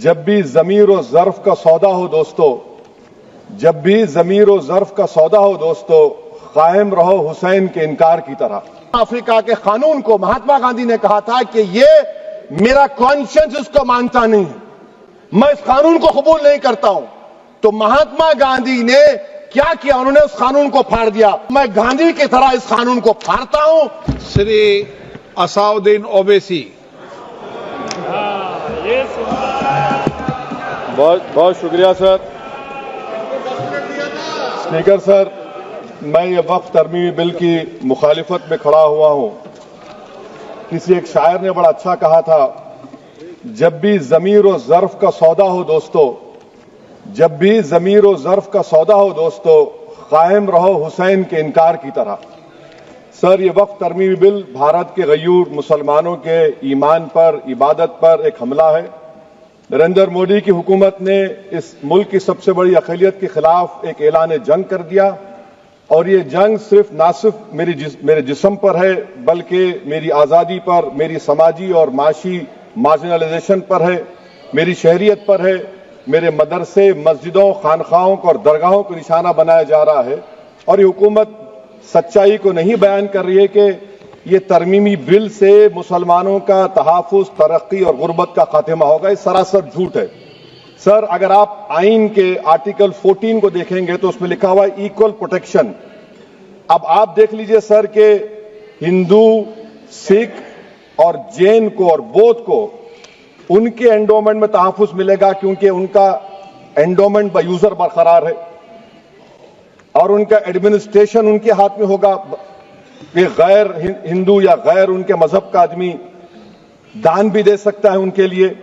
जब भी ज़मीर और ज़र्फ का सौदा हो दोस्तों, जब भी ज़मीर और ज़र्फ का सौदा हो दोस्तों, कायम रहो हुसैन के इनकार की तरह। अफ्रीका के कानून को महात्मा गांधी ने कहा था कि ये मेरा कॉन्शियंस इसको मानता नहीं है, मैं इस कानून को कबूल नहीं करता हूं। तो महात्मा गांधी ने क्या किया, उन्होंने उस कानून को फाड़ दिया। मैं गांधी की तरह इस कानून को फाड़ता हूं। श्री असाउद्दीन ओवैसी। बहुत शुक्रिया सर। स्पीकर सर, मैं ये वक्फ तरमीमी बिल की मुखालिफत में खड़ा हुआ हूं। किसी एक शायर ने बड़ा अच्छा कहा था, जब भी ज़मीर और ज़र्फ का सौदा हो दोस्तों, जब भी ज़मीर और ज़र्फ का सौदा हो दोस्तों, कायम रहो हुसैन के इनकार की तरह। सर, ये वक्फ तरमीमी बिल भारत के गयूर मुसलमानों के ईमान पर, इबादत पर एक हमला है। नरेंद्र मोदी की हुकूमत ने इस मुल्क की सबसे बड़ी अक़लियत के खिलाफ एक ऐलान जंग कर दिया, और ये जंग ना सिर्फ मेरे जिस्म पर है, बल्कि मेरी आज़ादी पर, मेरी समाजी और माशी मार्जिनलाइजेशन पर है, मेरी शहरियत पर है, मेरे मदरसे, मस्जिदों, खानखाहों और दरगाहों को निशाना बनाया जा रहा है। और ये हुकूमत सच्चाई को नहीं बयान कर रही है कि ये तरमीमी बिल से मुसलमानों का तहफ़्फ़ुज़, तरक्की और गुर्बत का खात्मा होगा। ये सरासर झूठ है। सर, अगर आप आइन के आर्टिकल 14 को देखेंगे तो उसमें लिखा हुआ है इक्वल प्रोटेक्शन। अब आप देख लीजिए सर के हिंदू, सिख और जैन को और बौद्ध को उनके एंडोमेंट में तहफ़्फ़ुज़ मिलेगा, क्योंकि उनका एंडोमेंट बाय यूजर बरकरार है और उनका एडमिनिस्ट्रेशन उनके हाथ में होगा। ये गैर हिंदू या गैर उनके मजहब का आदमी दान भी दे सकता है उनके लिए,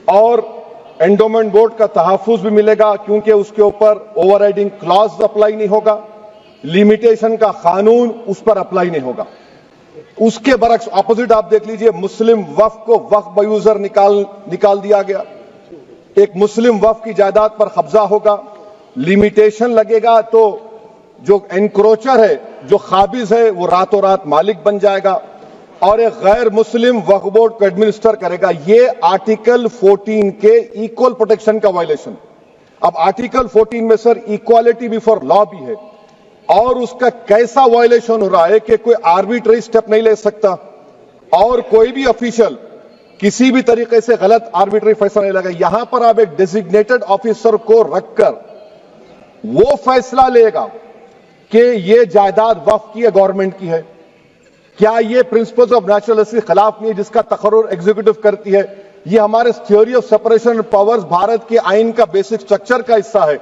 और एंडोमेंट बोर्ड का तहफ़्फ़ुज़ भी मिलेगा, क्योंकि उसके ऊपर ओवरराइडिंग क्लॉज अप्लाई नहीं होगा, लिमिटेशन का कानून उस पर अप्लाई नहीं होगा। उसके बरक्स ऑपोजिट आप देख लीजिए, मुस्लिम वक्फ को वक्फ बाय यूजर निकाल दिया गया। एक मुस्लिम वक्फ की जायदाद पर कब्जा होगा, लिमिटेशन लगेगा, तो जो एनक्रोचर है, जो काबिज है, वो रातों रात मालिक बन जाएगा और एक गैर मुस्लिम वक्फ बोर्ड को एडमिनिस्टर करेगा। ये आर्टिकल 14 के इक्वल प्रोटेक्शन का वायलेशन। अब आर्टिकल 14 में सर इक्वालिटी बिफोर लॉ भी है, और उसका कैसा वायलेशन हो रहा है कि कोई आर्बिट्ररी स्टेप नहीं ले सकता, और कोई भी ऑफिशियल किसी भी तरीके से गलत आर्बिट्ररी फैसला नहीं लेगा। यहां पर आप एक डेजिग्नेटेड ऑफिसर को रखकर वो फैसला लेगा कि ये जायदाद वक्फ की है, गवर्नमेंट की है। क्या ये प्रिंसिपल्स ऑफ नेचुरलिटी के खिलाफ नहीं है, जिसका तकर्रुर एग्जीक्यूटिव करती है? ये हमारे theory of separation of powers, Bharat के आइन का बेसिक स्ट्रक्चर का हिस्सा है।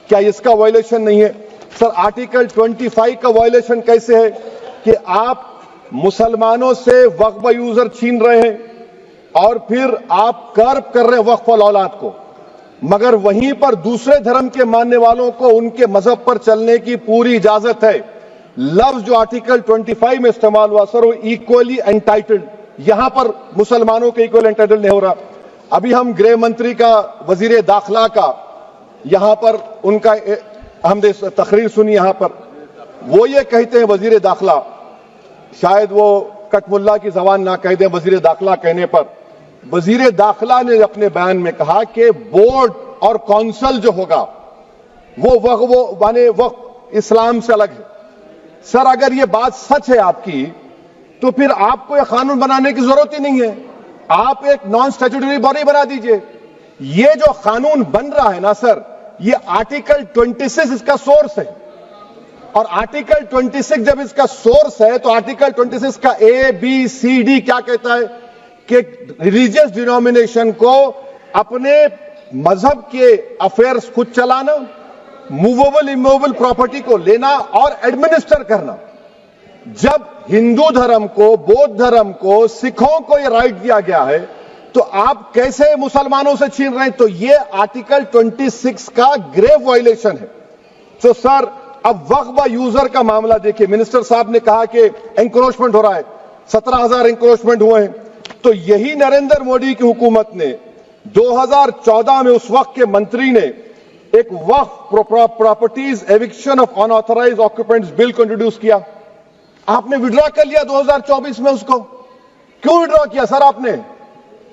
क्या इसका वायलेशन नहीं है? सर, आर्टिकल 25 का वायलेशन कैसे है कि आप मुसलमानों से वक्फ बाय यूजर छीन रहे हैं और फिर आप कर्ब कर रहे हैं वक्फ वाल औलाद को, मगर वहीं पर दूसरे धर्म के मानने वालों को उनके मजहब पर चलने की पूरी इजाजत है। लफ्ज जो आर्टिकल 25 में इस्तेमाल हुआ सर, वो इक्वली एंटाइटल्ड, यहां पर मुसलमानों के इक्वल एंटाइटल्ड नहीं हो रहा। अभी हम गृह मंत्री का, वजीर दाखिला का यहां पर उनका हमने तकरीर सुनी, यहां पर वो ये कहते हैं, वजीर दाखिला, शायद वो कटमुल्ला की जबान ना कह दें, वजीर दाखिला कहने पर वजीर दाखिला ने अपने बयान में कहा कि बोर्ड और काउंसिल जो होगा वो माने वक्फ इस्लाम से अलग है। सर, अगर ये बात सच है आपकी, तो फिर आपको एक कानून बनाने की जरूरत ही नहीं है, आप एक नॉन स्टैट्यूटरी बॉडी बना दीजिए। ये जो कानून बन रहा है ना सर, ये आर्टिकल 26 इसका सोर्स है, और आर्टिकल 26 जब इसका सोर्स है तो आर्टिकल 26 का ABCD क्या कहता है कि रिलीजियस डिनोमिनेशन को अपने मजहब के अफेयर्स खुद चलाना, मूवेबल इमूवेबल प्रॉपर्टी को लेना और एडमिनिस्टर करना। जब हिंदू धर्म को, बौद्ध धर्म को, सिखों को यह राइट दिया गया है, तो आप कैसे मुसलमानों से छीन रहे हैं? तो यह आर्टिकल 26 का ग्रेव वायलेशन है। तो सर, अब वक्फ बाय यूजर का मामला देखिए, मिनिस्टर साहब ने कहा कि एंक्रोचमेंट हो रहा है, 17,000 एंक्रोचमेंट हुए हैं। तो यही नरेंद्र मोदी की हुकूमत ने 2014 में उस वक्त के मंत्री ने एक Waqf properties eviction of unauthorised occupants bill को इंट्रोड्यूस किया। आपने विड्रॉ कर लिया 2024 में उसको। क्यों विड्रॉ किया सर आपने?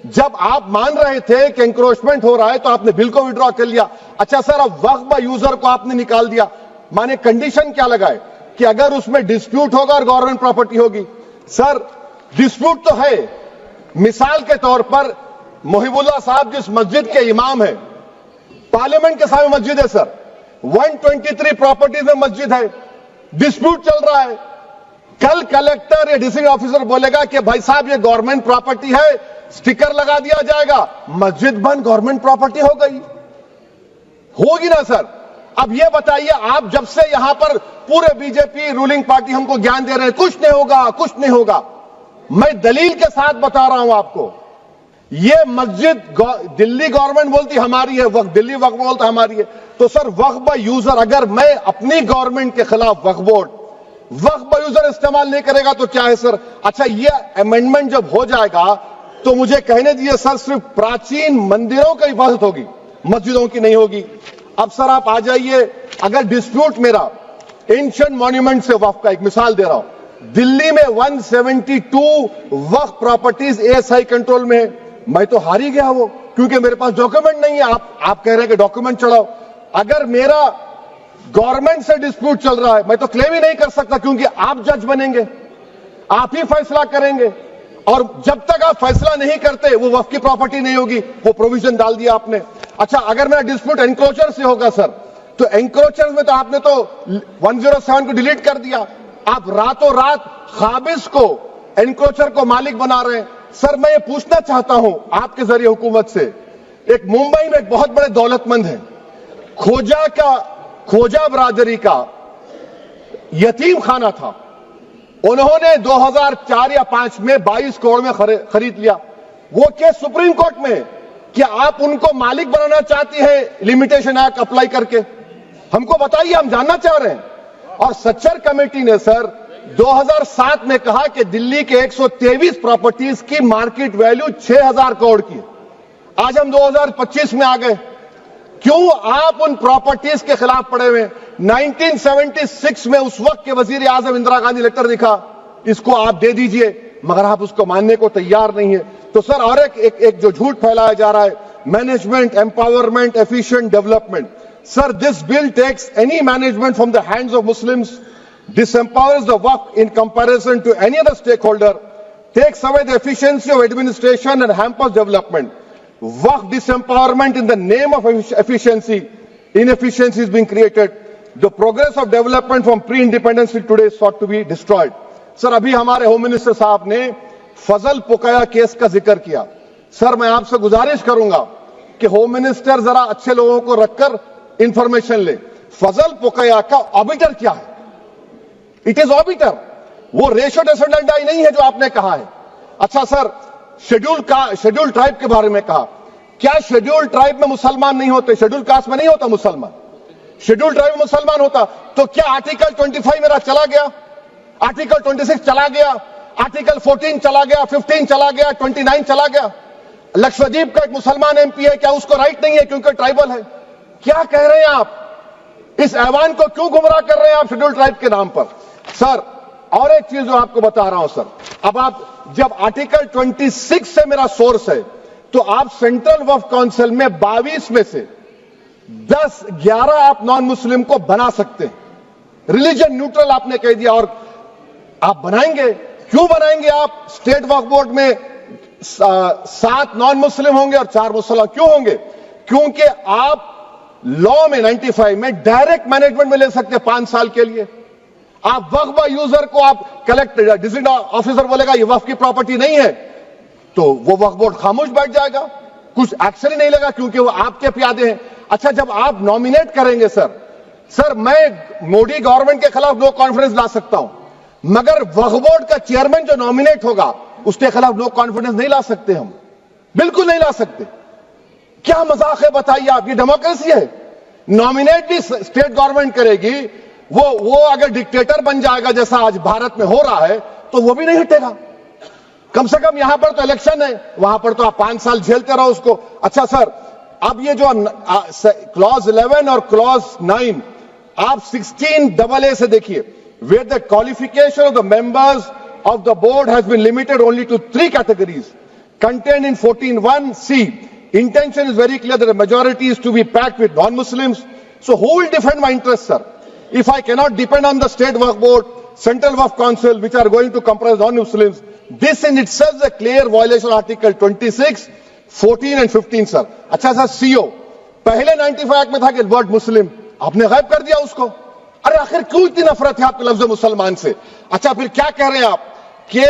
जब आप मान रहे थे कि एंक्रोचमेंट हो रहा है तो आपने बिल को विड्रॉ कर लिया। अच्छा सर, अब वक्फ बाय यूजर को आपने निकाल दिया, माने कंडीशन क्या लगाए कि अगर उसमें डिस्प्यूट होगा और गवर्नमेंट प्रॉपर्टी होगी। सर डिस्प्यूट तो है, मिसाल के तौर पर मोहिबुल्लाह साहब जिस मस्जिद के इमाम है, पार्लियामेंट के सामने मस्जिद है सर, 123 प्रॉपर्टीज में मस्जिद है, डिस्प्यूट चल रहा है। कल कलेक्टर या डिस्ट्रिक्ट ऑफिसर बोलेगा कि भाई साहब ये गवर्नमेंट प्रॉपर्टी है, स्टिकर लगा दिया जाएगा, मस्जिद बंद, गवर्नमेंट प्रॉपर्टी हो गई, होगी ना सर। अब ये बताइए, आप जब से यहां पर पूरे बीजेपी रूलिंग पार्टी हमको ज्ञान दे रहे हैं कुछ नहीं होगा, कुछ नहीं होगा, मैं दलील के साथ बता रहा हूं आपको। ये मस्जिद दिल्ली गवर्नमेंट बोलती हमारी है, वक्फ दिल्ली वक्फ बोलता हमारी है, तो सर वक्फ बाय यूजर, अगर मैं अपनी गवर्नमेंट के खिलाफ वक्फ बोर्ड वक्फ बाय यूजर इस्तेमाल नहीं करेगा तो क्या है सर। अच्छा, ये अमेंडमेंट जब हो जाएगा तो मुझे कहने दीजिए सर, सिर्फ प्राचीन मंदिरों की हिफाजत होगी, मस्जिदों की नहीं होगी। अब सर आप आ जाइए, अगर डिस्प्यूट मेरा एंशिएंट मॉन्यूमेंट से वक्फ का, एक मिसाल दे रहा हूं, दिल्ली में 172 वक्फ प्रॉपर्टीज एएसआई कंट्रोल में है, मैं तो हार ही गया वो, क्योंकि मेरे पास डॉक्यूमेंट नहीं है। आप कह रहे हैं कि डॉक्यूमेंट चढ़ाओ, अगर मेरा गवर्नमेंट से डिस्प्यूट चल रहा है मैं तो क्लेम ही नहीं कर सकता, क्योंकि आप जज बनेंगे, आप ही फैसला करेंगे, और जब तक आप फैसला नहीं करते वो वक्फ की प्रॉपर्टी नहीं होगी, वो प्रोविजन डाल दिया आपने। अच्छा, अगर मेरा डिस्प्यूट एनक्रोचर से होगा सर, तो एनक्रोचर में तो आपने तो 107 को डिलीट कर दिया, आप रातों रात खाबिज को, एनक्रोचर को मालिक बना रहे हैं। सर मैं ये पूछना चाहता हूं आपके जरिए हुकूमत से, एक मुंबई में एक बहुत बड़े दौलतमंद है, खोजा बरादरी का यतीम खाना था, उन्होंने 2004 या 5 में 22 करोड़ में खरीद लिया। वो केस सुप्रीम कोर्ट में, क्या आप उनको मालिक बनाना चाहती है लिमिटेशन एक्ट अप्लाई करके? हमको बताइए, हम जानना चाह रहे हैं। और सच्चर कमेटी ने सर 2007 में कहा कि दिल्ली के 123 प्रॉपर्टीज की मार्केट वैल्यू 6000 करोड़ की। आज हम 2025 में आ गए, क्यों आप उन प्रॉपर्टीज के खिलाफ पड़े हुए? 1976 में उस वक्त के वजीर आजम इंदिरा गांधी लेटर लिखा, इसको आप दे दीजिए, मगर आप उसको मानने को तैयार नहीं है। तो सर और एक जो झूठ फैलाया जा रहा है, management, empowerment, efficient development. Sir this bill takes any management from the hands of Muslims, disempowers the waqf in comparison to any other stakeholder, takes away the efficiency of administration and hampers development. Waqf disempowerment in the name of efficiency, inefficiency is being created. The progress of development from pre-independence till today is sought to be destroyed. Sir अभी हमारे home minister साहब ने फजल पुकाया case का जिक्र किया। Sir मैं आपसे गुजारिश करूंगा कि होम मिनिस्टर जरा अच्छे लोगों को रखकर इंफॉर्मेशन ले, फजल पुकाया का ऑबिटर क्या है? इट इज ऑबिटर, वो रेशो डेसेंडेंटाई नहीं है जो आपने कहा है। अच्छा सर, शेड्यूल ट्राइब के बारे में कहा, क्या शेड्यूल ट्राइब में मुसलमान नहीं होते? शेड्यूल कास्ट में नहीं होता मुसलमान, शेड्यूल ट्राइब में मुसलमान होता तो क्या आर्टिकल 25 मेरा चला गया, आर्टिकल 26 चला गया, आर्टिकल 14 चला गया, 15 चला गया, 29 चला गया? लक्षद्वीप का एक मुसलमान एमपी है, क्या उसको राइट नहीं है क्योंकि ट्राइबल है? क्या कह रहे हैं आप? इस ऐवान को क्यों गुमराह कर रहे हैं आप शेड्यूल ट्राइब के नाम पर? सर और एक चीज जो आपको बता रहा हूं सर, अब आप जब आर्टिकल 26 से मेरा सोर्स है, तो आप सेंट्रल वक्फ काउंसिल में 22 में से 10-11 आप नॉन मुस्लिम को बना सकते हैं, रिलीजन न्यूट्रल आपने कह दिया, और आप बनाएंगे, क्यों बनाएंगे आप? स्टेट वक्फ बोर्ड में 7 नॉन मुस्लिम होंगे और 4 मुसलमान, क्यों होंगे? क्योंकि आप लॉ में 95 में डायरेक्ट मैनेजमेंट में ले सकते 5 साल के लिए। आप वक्फ बाय यूजर को आप कलेक्टर डिस्ट्रिक्ट ऑफिसर बोलेगा ये वक्फ की प्रॉपर्टी नहीं है, तो वो वक्फ बोर्ड खामोश बैठ जाएगा, कुछ एक्शन ही नहीं लेगा, क्योंकि वो आपके प्यादे हैं। अच्छा, जब आप नॉमिनेट करेंगे सर मैं मोदी गवर्नमेंट के खिलाफ नो कॉन्फिडेंस ला सकता हूं, मगर वक्फ बोर्ड का चेयरमैन जो नॉमिनेट होगा उसके खिलाफ नो कॉन्फिडेंस नहीं ला सकते, हम बिल्कुल नहीं ला सकते। क्या मजाक है बताइए आप? ये डेमोक्रेसी है। नॉमिनेट भी स्टेट गवर्नमेंट करेगी, वो अगर डिक्टेटर बन जाएगा जैसा आज भारत में हो रहा है तो वो भी नहीं हटेगा। कम से कम यहां पर तो इलेक्शन है, वहां पर तो आप 5 साल झेलते रहो उसको। अच्छा सर, अब ये जो क्लॉज 11 और क्लॉज 9 आप 16AA से देखिए, where the qualification of the members of the board has been limited only to 3 categories. contained in 14(1)(c). Intention is very clear that the majority is to be packed with non-Muslims. So who will defend my interests, sir? If I cannot depend on the State Waqf Board, Central Waqf Council, which are going to comprise non-Muslims, this in itself is a clear violation of Article 26, 14 and 15, sir. अच्छा sir, CO पहले 95 act में था कि word मुस्लिम, आपने गायब कर दिया उसको। अरे आखिर क्यों इतनी नफरत है आपके लफ्ज मुसलमान से? अच्छा फिर क्या कह रहे हैं आप कि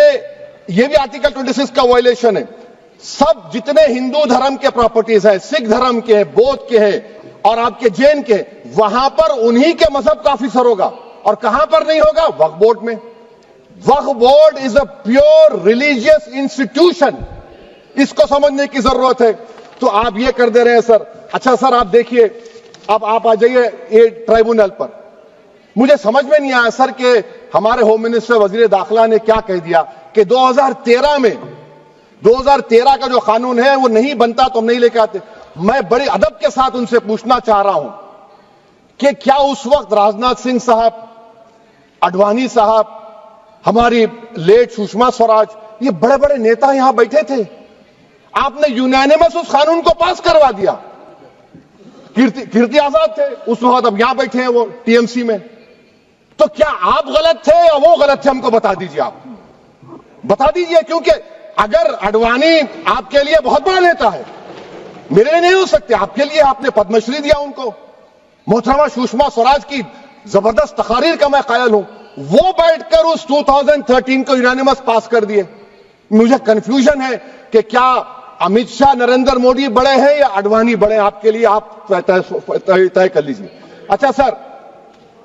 ये भी आर्टिकल 26 का वायलेशन है। सब जितने हिंदू धर्म के प्रॉपर्टीज है, सिख धर्म के है, बौद्ध के है और आपके जैन के, वहां पर उन्हीं के मजहब का ऑफिसर होगा। और कहां पर नहीं होगा? वक्फ बोर्ड में। Waqf board is a pure religious institution, इसको समझने की जरूरत है। तो आप ये कर दे रहे हैं सर। अच्छा सर, आप देखिए, अब आप आ जाइए ये ट्राइब्यूनल पर। मुझे समझ में नहीं आया सर कि हमारे होम मिनिस्टर वजीर दाखिला ने क्या कह दिया कि 2013 में 2013 का जो कानून है वो नहीं बनता तो हम नहीं लेके आते। मैं बड़े अदब के साथ उनसे पूछना चाह रहा हूं कि क्या उस वक्त राजनाथ सिंह साहब, अडवाणी साहब, हमारी लेट सुषमा स्वराज, ये बड़े बड़े नेता यहां बैठे थे? आपने यूनानिमस उस कानून को पास करवा दिया। कीर्ति आजाद थे उस वक्त, अब यहां बैठे हैं वो टीएमसी में। तो क्या आप गलत थे या वो गलत थे? हमको बता दीजिए, आप बता दीजिए। क्योंकि अगर अडवाणी आपके लिए बहुत बड़ा नेता है, मेरे लिए नहीं हो सकते, आपके लिए आपने पद्मश्री दिया उनको। मोहतरमा सुषमा स्वराज की जबरदस्त तकारीर का मैं कायल हूं, वो बैठकर उस 2013 को यूनानिमस पास कर दिए। मुझे कंफ्यूजन है कि क्या अमित शाह, नरेंद्र मोदी बड़े हैं या अडवाणी बड़े हैं? आपके लिए आप तय कर लीजिए। अच्छा सर,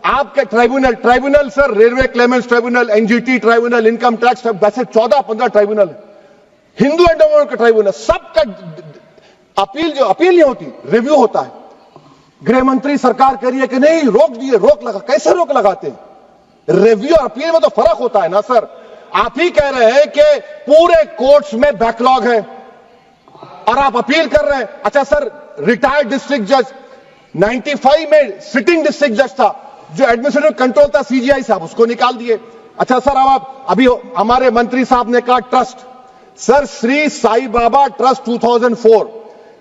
आपके tribunal sir, railway Clements tribunal, NGT tribunal, income tax, वैसे 14-15 ट्राइब्यूनल है, हिंदू एंडोमेंट का ट्राइब्यूनल, सबका अपील नहीं होती, रिव्यू होता है। गृह मंत्री सरकार कह रही है कि नहीं, रोक दिए, रोक लगा। कैसे रोक लगाते हैं? रिव्यू और अपील में तो फर्क होता है ना सर। आप ही कह रहे हैं कि पूरे कोर्ट्स में बैकलॉग है और आप अपील कर रहे हैं। अच्छा सर, रिटायर्ड डिस्ट्रिक्ट जज 95 में सिटिंग डिस्ट्रिक्ट जज था, जो एडमिनिस्ट्रेटिव कंट्रोल था सीजीआई साहब, उसको निकाल दिए। अच्छा सर, अब आप अभी हमारे मंत्री साहब ने कहा trust, sir Shri Sai Baba trust 2004,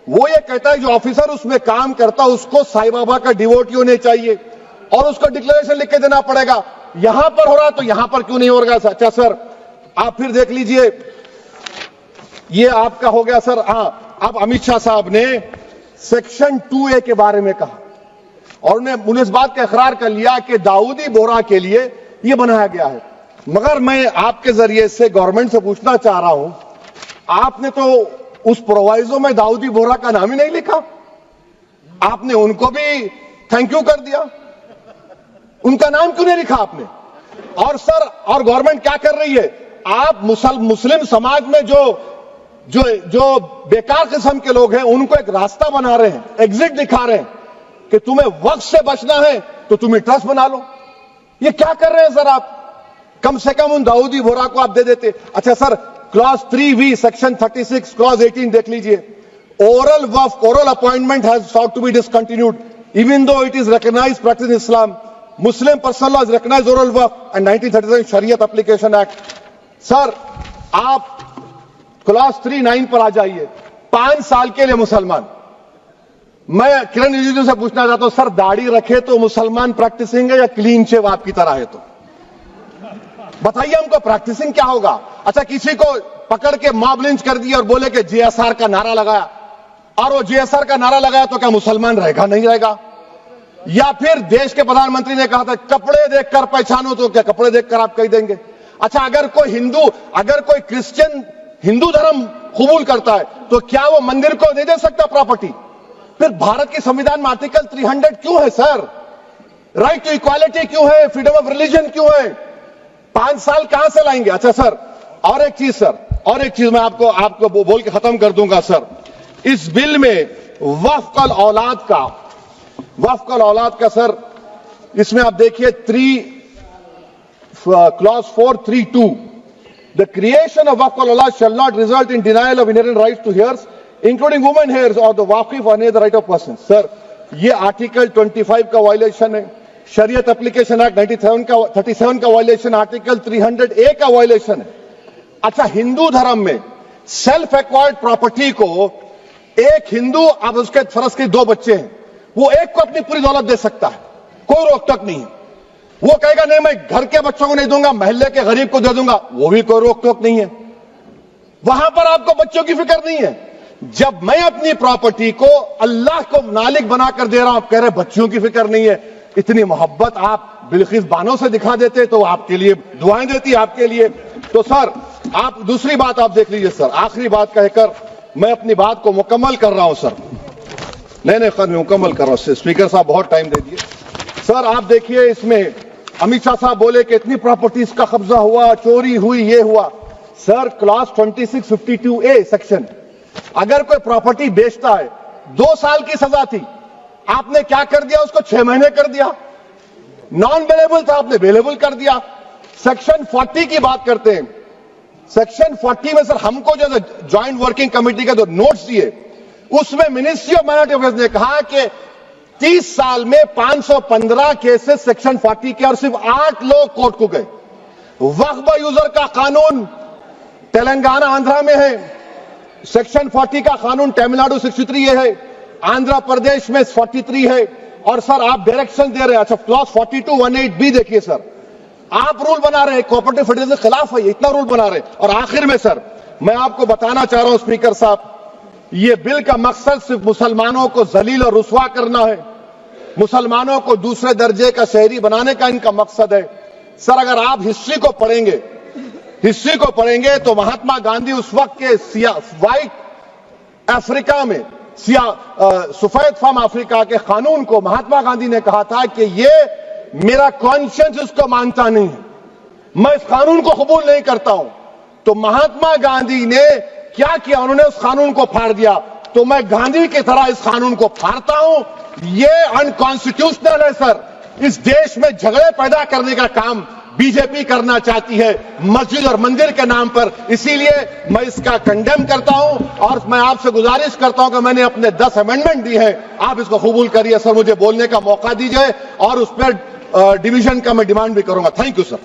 वो ये कहता है जो ऑफिसर उसमें काम करता है उसको साई बाबा का डिवोटी होने चाहिए और उसको डिक्लेरेशन लिख के देना पड़ेगा। यहां पर हो रहा तो यहां पर क्यों नहीं हो रहा? अच्छा सर, आप फिर देख लीजिए, ये आपका हो गया सर। हां, अब अमित शाह साहब ने सेक्शन 2A के बारे में कहा और उन्होंने इस बात का इकरार कर लिया कि दाऊदी बोहरा के लिए यह बनाया गया है। मगर मैं आपके जरिए से गवर्नमेंट से पूछना चाह रहा हूं, आपने तो उस प्रोवाइजो में दाऊदी बोहरा का नाम ही नहीं लिखा, आपने उनको भी थैंक यू कर दिया, उनका नाम क्यों नहीं लिखा आपने? और सर, और गवर्नमेंट क्या कर रही है? आप मुस्लिम समाज में जो बेकार किस्म के लोग हैं उनको एक रास्ता बना रहे हैं, एग्जिट दिखा रहे हैं कि तुम्हें वक्त से बचना है तो तुम्हें ट्रस्ट बना लो। ये क्या कर रहे हैं सर आप? कम से कम उन दाऊदी बोहरा को आप दे देते। अच्छा sir, clause 3V section 36 clause 18 देख लीजिए। Oral Waqf, oral appointment has sought to be discontinued even though it is recognized practice in Islam. Muslim personal law is recognized oral waqf and 1937 Shariat Application Act. Sir, आप clause 3(9) पर आ जाइए। 5 साल के लिए मुसलमान। मैं किरण रिजिजू से पूछना चाहता हूं, सर दाढ़ी रखे तो मुसलमान प्रैक्टिसिंग है या क्लीन शेव आपकी तरह है? तो बताइए हमको, प्रैक्टिसिंग क्या होगा? अच्छा, किसी को पकड़ के मॉब लिंच कर दिया और बोले कि JSR का नारा लगाया, और वो JSR का नारा लगाया तो क्या मुसलमान रहेगा? नहीं रहेगा। या फिर देश के प्रधानमंत्री ने कहा था कपड़े देखकर पहचानो, तो क्या कपड़े देखकर आप कह देंगे? अच्छा, अगर कोई क्रिश्चियन हिंदू धर्म कबूल करता है तो क्या वो मंदिर को दे सकता प्रॉपर्टी? फिर भारत के संविधान में आर्टिकल 300 क्यों है सर? राइट टू इक्वालिटी क्यों है? फ्रीडम ऑफ रिलीजन क्यों है? 5 साल कहां से लाएंगे? अच्छा सर, और एक चीज मैं आपको बोल के खत्म कर दूंगा सर। इस बिल में वक्फ औलाद का सर, इसमें आप देखिए clause 4(3)(2), the creation of waqf al-awlad shall not result in denial of inherent rights to heirs, including women heirs or the waqif or any other right of person. Sir, ये article 25 का violation है, शरीयत application act 37 का violation, article 300A का violation है। अच्छा, हिंदू धर्म में सेल्फ एक्वायर्ड प्रॉपर्टी को एक हिंदू, अब उसके फर्ज के 2 बच्चे हैं, वो एक को अपनी पूरी दौलत दे सकता है, कोई रोक टोक नहीं है। वो कहेगा नहीं मैं घर के बच्चों को नहीं दूंगा, मोहल्ले के गरीब को दे दूंगा, वो भी कोई रोक टोक नहीं है। वहां पर आपको बच्चों की फिक्र नहीं है। जब मैं अपनी प्रॉपर्टी को अल्लाह को मालिक बनाकर दे रहा हूं, आप कह रहे बच्चियों की फिक्र नहीं है। इतनी मोहब्बत आप बिल्किस बानो से दिखा देते तो आपके लिए दुआएं देती आपके लिए। तो सर आप दूसरी बात आप देख लीजिए सर, आखिरी बात कहकर मैं अपनी बात को मुकम्मल कर रहा हूं सर। नहीं खैर मैं मुकम्मल कर रहा हूं, स्पीकर साहब बहुत टाइम दे दिए। सर आप देखिए, इसमें अमित शाह साहब बोले कि इतनी प्रॉपर्टीज का कब्जा हुआ, चोरी हुई, ये हुआ। सर क्लास 2652A सेक्शन, अगर कोई प्रॉपर्टी बेचता है 2 साल की सजा थी, आपने क्या कर दिया, उसको 6 महीने कर दिया। नॉन अवेलेबल था, आपने अवेलेबल कर दिया। सेक्शन 40 की बात करते हैं। सेक्शन 40 में सर हमको जो ज्वाइंट वर्किंग कमेटी के जो नोट्स दिए, उसमें मिनिस्ट्री ऑफ माइनॉरिटी अफेयर्स ने कहा कि 30 साल में 515 केसेस सेक्शन 40 के, और सिर्फ 8 लोग कोर्ट को गए। वक्फ यूजर का कानून तेलंगाना आंध्रा में है, सेक्शन 40 का कानून तमिलनाडु 63 है, आंध्र प्रदेश में 43 है। और सर आप डायरेक्शन दे रहे हैं, अच्छा क्लॉज 4218B देखिए सर, आप रूल बना रहे हैं, कोऑपरेटिव फेडरेशन के खिलाफ है, इतना रूल बना रहे हैं। और आखिर में सर मैं आपको बताना चाह रहा हूं स्पीकर साहब, ये बिल का मकसद सिर्फ मुसलमानों को जलील और रुस्वा करना है, मुसलमानों को दूसरे दर्जे का शहरी बनाने का इनका मकसद है। सर अगर आप हिस्ट्री को पढ़ेंगे तो महात्मा गांधी उस वक्त के व्हाइट अफ्रीका में, सफेद फार्म अफ्रीका के कानून को महात्मा गांधी ने कहा था कि ये मेरा कॉन्शियंस इसको मानता नहीं है, मैं इस कानून को कबूल नहीं करता हूं। तो महात्मा गांधी ने क्या किया, उन्होंने उस कानून को फाड़ दिया। तो मैं गांधी की तरह इस कानून को फाड़ता हूं। ये अनकॉन्स्टिट्यूशनल है सर। इस देश में झगड़े पैदा करने का काम बीजेपी करना चाहती है मस्जिद और मंदिर के नाम पर, इसीलिए मैं इसका कंडेम करता हूं। और मैं आपसे गुजारिश करता हूं कि मैंने अपने 10 अमेंडमेंट दी है, आप इसको कबूल करिए सर, मुझे बोलने का मौका दीजिए और उस पर डिवीजन का मैं डिमांड भी करूंगा। Thank you sir.